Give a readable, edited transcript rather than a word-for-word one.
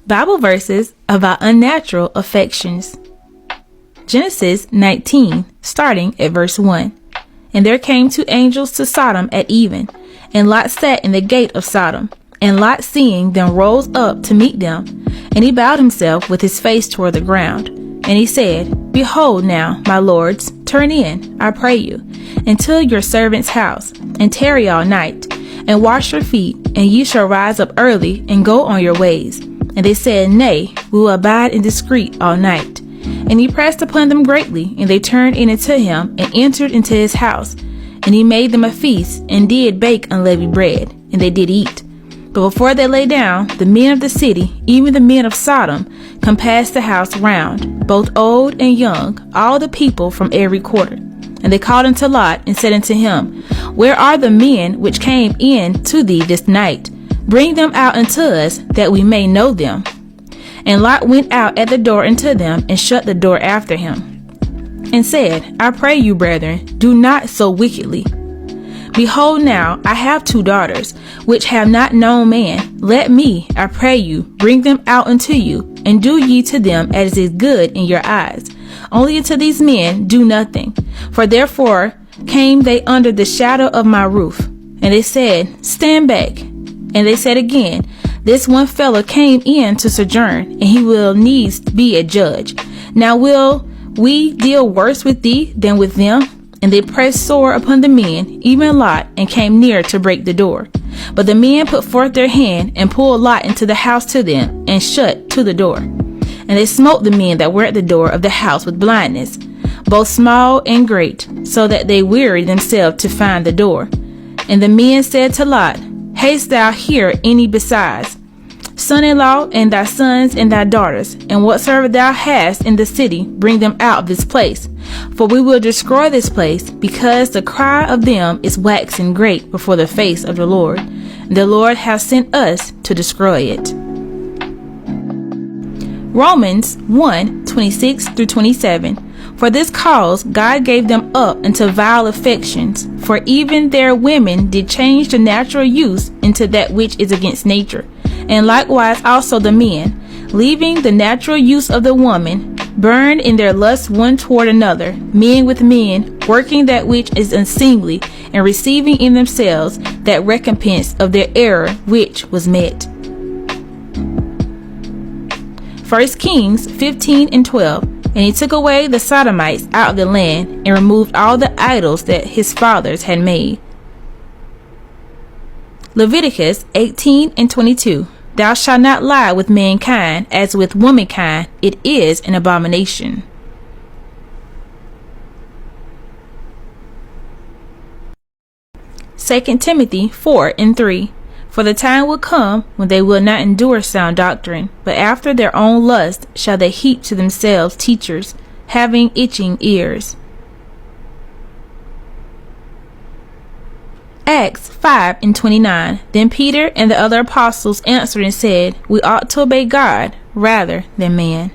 Bible verses about unnatural affections. Genesis 19, starting at verse 1. And there came two angels to Sodom at even, and Lot sat in the gate of Sodom. And Lot, seeing them, rose up to meet them, and he bowed himself with his face toward the ground. And he said, Behold now, my lords, turn in, I pray you, into your servant's house, and tarry all night, and wash your feet, and ye shall rise up early, and go on your ways. And they said, Nay, we will abide in discreet all night. And he pressed upon them greatly, and they turned in unto him, and entered into his house. And he made them a feast, and did bake unleavened bread, and they did eat. But before they lay down, the men of the city, even the men of Sodom, compassed the house round, both old and young, all the people from every quarter. And they called unto Lot, and said unto him, Where are the men which came in to thee this night? Bring them out unto us, that we may know them. And Lot went out at the door unto them, and shut the door after him, and said, I pray you, brethren, do not so wickedly. Behold now, I have two daughters, which have not known man. Let me, I pray you, bring them out unto you, and do ye to them as is good in your eyes. Only unto these men do nothing. For therefore came they under the shadow of my roof. And they said, Stand back. And they said again, This one fellow came in to sojourn, and he will needs be a judge. Now will we deal worse with thee than with them? And they pressed sore upon the men, even Lot, and came near to break the door. But the men put forth their hand, and pulled Lot into the house to them, and shut to the door. And they smote the men that were at the door of the house with blindness, both small and great, so that they wearied themselves to find the door. And the men said to Lot, Hast thou here any besides, son-in-law, and thy sons and thy daughters, and whatsoever thou hast in the city, bring them out of this place. For we will destroy this place, because the cry of them is waxing great before the face of the Lord. The Lord hath sent us to destroy it. Romans 1:26-27. For this cause God gave them up unto vile affections, for even their women did change the natural use into that which is against nature. And likewise also the men, leaving the natural use of the woman, burned in their lust one toward another, men with men, working that which is unseemly, and receiving in themselves that recompense of their error which was met. 1 Kings 15:12. And he took away the Sodomites out of the land, and removed all the idols that his fathers had made. Leviticus 18:22. Thou shalt not lie with mankind, as with womankind, it is an abomination. Second Timothy 4:3. For the time will come when they will not endure sound doctrine, but after their own lust shall they heap to themselves teachers, having itching ears. Acts 5:29. Then Peter and the other apostles answered and said, We ought to obey God rather than man.